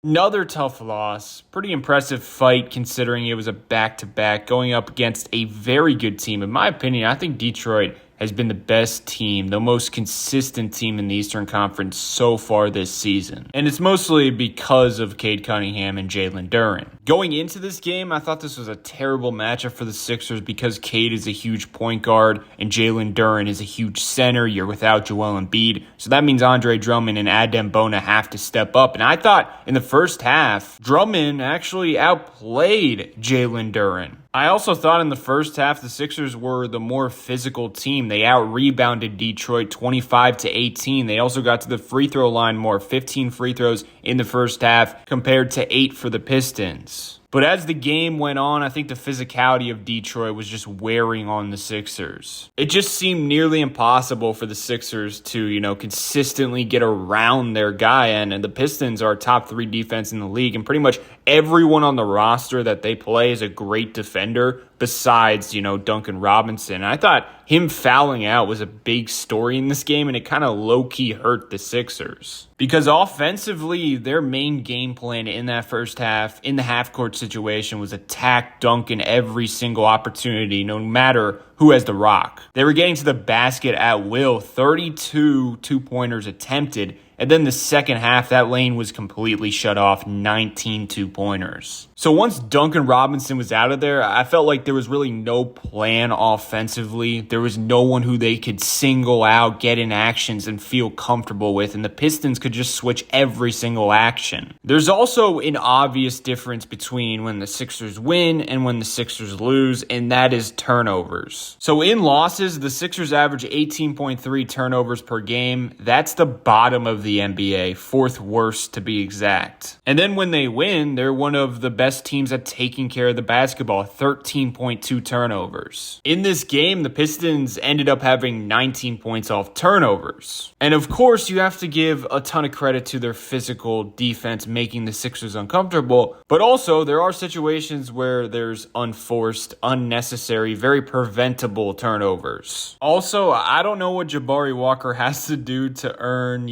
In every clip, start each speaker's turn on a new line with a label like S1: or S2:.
S1: Another tough loss. Pretty impressive fight considering it was a back-to-back going up against a very good team. In my opinion, I think Detroit has been the best team, the most consistent team in the Eastern Conference so far this season. And it's mostly because of Cade Cunningham and Jalen Duren. Going into this game, I thought this was a terrible matchup for the Sixers because Cade is a huge point guard and Jalen Duren is a huge center. You're without Joel Embiid. So that means Andre Drummond and Adem Bona have to step up. And I thought in the first half, Drummond actually outplayed Jalen Duren. I also thought in the first half the Sixers were the more physical team. They out-rebounded Detroit 25-18. They also got to the free throw line more, 15 free throws in the first half compared to 8 for the Pistons. But as the game went on, I think the physicality of Detroit was just wearing on the Sixers. It just seemed nearly impossible for the Sixers to, consistently get around their guy. And the Pistons are top 3 defense in the league. And pretty much everyone on the roster that they play is a great defender besides, Duncan Robinson. And I thought him fouling out was a big story in this game, and it kind of low-key hurt the Sixers. Because offensively, their main game plan in that first half, in the half-court situation, was attack Duncan every single opportunity, no matter who has the rock. They were getting to the basket at will, 32 two-pointers attempted, and then the second half, that lane was completely shut off, 19 two-pointers. So once Duncan Robinson was out of there, I felt like there was really no plan offensively. There was no one who they could single out, get in actions, and feel comfortable with, and the Pistons could just switch every single action. There's also an obvious difference between when the Sixers win and when the Sixers lose, and that is turnovers. So in losses, the Sixers average 18.3 turnovers per game. That's the bottom of the NBA, 4th worst to be exact. And then when they win, they're one of the best teams at taking care of the basketball, 13.2 turnovers. In this game, the Pistons ended up having 19 points off turnovers. And of course, you have to give a ton of credit to their physical defense making the Sixers uncomfortable, but also there are situations where there's unforced, unnecessary, very preventable turnovers. Also, I don't know what Jabari Walker has to do to earn,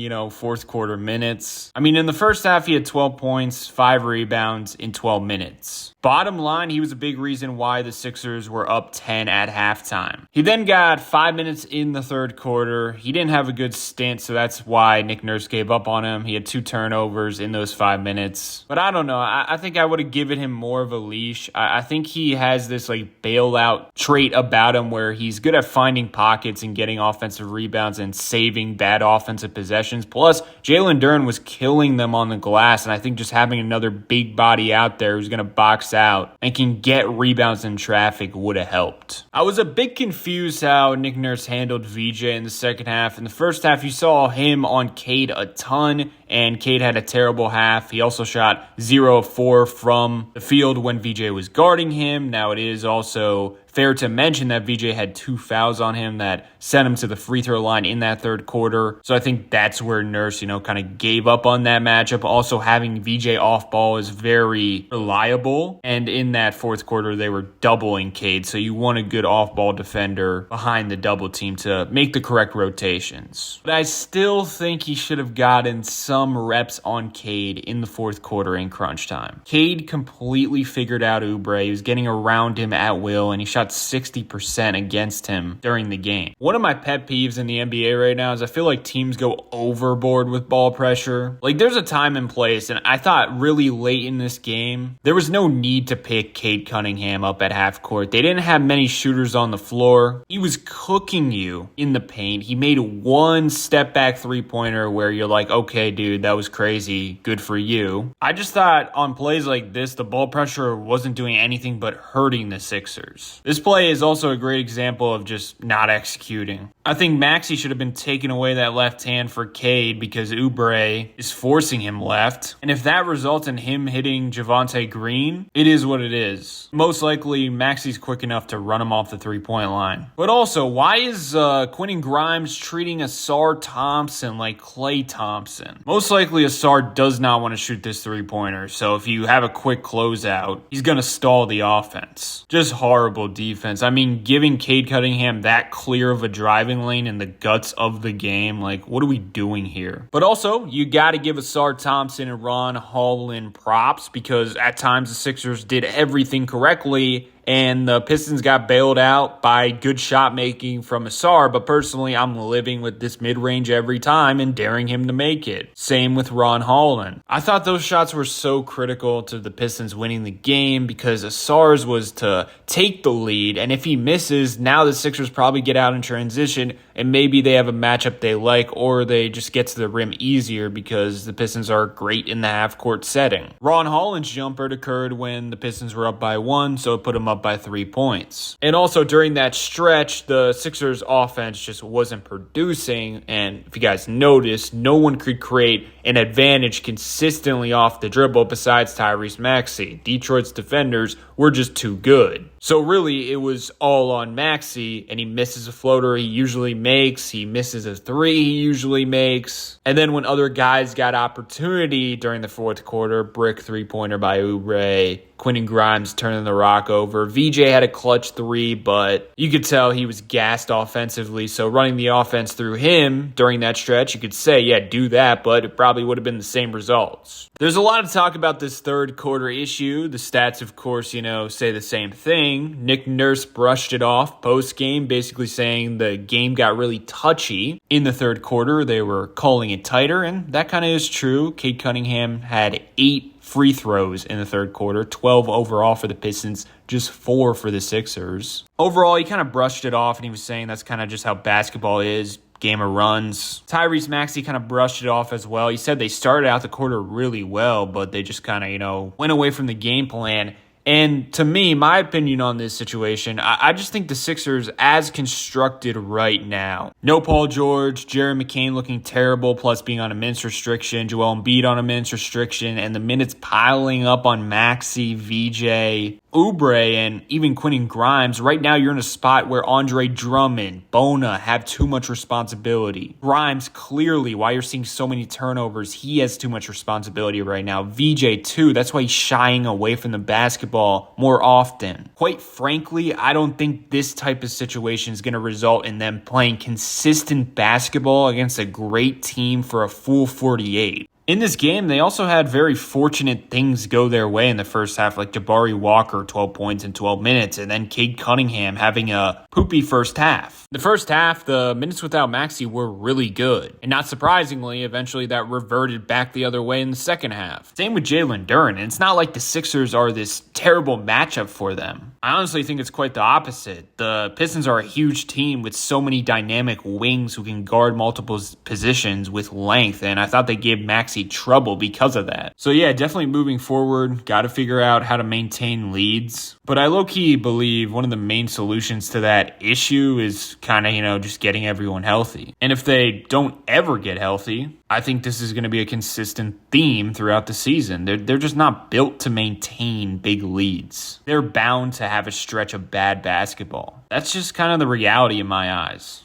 S1: fourth quarter minutes. I mean, in the first half, he had 12 points, 5 rebounds in 12 minutes. Bottom line, he was a big reason why the Sixers were up 10 at halftime. He then got 5 minutes in the third quarter. He didn't have a good stint, so that's why Nick Nurse gave up on him. He had 2 turnovers in those 5 minutes. But I don't know. I think I would have given him more of a leash. I think he has this bailout trait about him where he's good at finding pockets and getting offensive rebounds and saving bad offensive possessions. Plus, Jalen Duren was killing them on the glass, and I think just having another big body out there who's going to box out and can get rebounds in traffic would have helped. I was a bit confused how Nick Nurse handled VJ in the second half. In the first half, you saw him on Cade a ton, and Cade had a terrible half. He also shot 0 of 4 from the field when VJ was guarding him. Now, it is also fair to mention that VJ had 2 fouls on him that sent him to the free throw line in that third quarter. So I think that's where Nurse, kind of gave up on that matchup. Also, having VJ off ball is very reliable. And in that fourth quarter, they were doubling Cade. So you want a good off ball defender behind the double team to make the correct rotations. But I still think he should have gotten some reps on Cade in the fourth quarter in crunch time. Cade completely figured out Oubre. He was getting around him at will, and he shot 60% against him during the game. One of my pet peeves in the NBA right now is I feel like teams go overboard with ball pressure. There's a time and place, and I thought really late in this game, there was no need to pick Cade Cunningham up at half court. They didn't have many shooters on the floor. He was cooking you in the paint. He made one step back 3-pointer where you're like, okay, dude, that was crazy. Good for you. I just thought on plays like this, the ball pressure wasn't doing anything but hurting the Sixers. This play is also a great example of just not executing. I think Maxey should have been taking away that left hand for Cade because Oubre is forcing him left. And if that results in him hitting Javonte Green, it is what it is. Most likely, Maxey's quick enough to run him off the 3-point line. But also, why is Quentin Grimes treating Asar Thompson like Klay Thompson? Most likely, Asar does not want to shoot this 3-pointer. So if you have a quick closeout, he's going to stall the offense. Just horrible defense. I mean, giving Cade Cunningham that clear of a driving lane in the guts of the game, like, what are we doing here? But also, you got to give Asar Thompson and Ron Holland props because at times the Sixers did everything correctly and the Pistons got bailed out by good shot making from Asar. But personally, I'm living with this mid-range every time and daring him to make it. Same with Ron Holland. I thought those shots were so critical to the Pistons winning the game because Asar's was to take the lead. And if he misses, now the Sixers probably get out in transition and maybe they have a matchup they like or they just get to the rim easier because the Pistons are great in the half-court setting. Ron Holland's jumper occurred when the Pistons were up by 1, so it put them up by 3 points. And also during that stretch, the Sixers offense just wasn't producing. And if you guys noticed, no one could create an advantage consistently off the dribble besides Tyrese Maxey. Detroit's defenders were just too good. So really, it was all on Maxey, and he misses a floater he usually makes. He misses a 3 he usually makes. And then when other guys got opportunity during the fourth quarter, brick 3-pointer by Oubre, Quentin Grimes turning the rock over. VJ had a clutch 3, but you could tell he was gassed offensively. So running the offense through him during that stretch, you could say, yeah, do that, but it probably would have been the same results. There's a lot of talk about this third quarter issue. The stats, of course, say the same thing. Nick Nurse brushed it off post-game, basically saying the game got really touchy. In the third quarter, they were calling it tighter, and that kind of is true. Cade Cunningham had 8 free throws in the third quarter, 12 overall for the Pistons, just 4 for the Sixers. Overall, he kind of brushed it off, and he was saying that's kind of just how basketball is. Game of runs. Tyrese Maxey kind of brushed it off as well. He said they started out the quarter really well, but they just kind of, went away from the game plan. And to me, my opinion on this situation, I just think the Sixers, as constructed right now, no Paul George, Jared McCain looking terrible, plus being on a minutes restriction, Joel Embiid on a minutes restriction, and the minutes piling up on Maxey, VJ, Oubre, and even Quentin Grimes. Right now, you're in a spot where Andre Drummond, Bona have too much responsibility. Grimes, clearly, why you're seeing so many turnovers, he has too much responsibility right now. VJ, too, that's why he's shying away from the basketball more often. Quite frankly, I don't think this type of situation is going to result in them playing consistent basketball against a great team for a full 48. In this game, they also had very fortunate things go their way in the first half, like Jabari Walker, 12 points in 12 minutes, and then Cade Cunningham having a poopy first half. The first half, the minutes without Maxey were really good. And not surprisingly, eventually that reverted back the other way in the second half. Same with Jalen Duren, and it's not like the Sixers are this terrible matchup for them. I honestly think it's quite the opposite. The Pistons are a huge team with so many dynamic wings who can guard multiple positions with length, and I thought they gave Maxey trouble because of that. So yeah, definitely moving forward, got to figure out how to maintain leads. But I low-key believe one of the main solutions to that issue is kind of, just getting everyone healthy. And if they don't ever get healthy, I think this is going to be a consistent theme throughout the season. They're just not built to maintain big leads. They're bound to have a stretch of bad basketball. That's just kind of the reality in my eyes.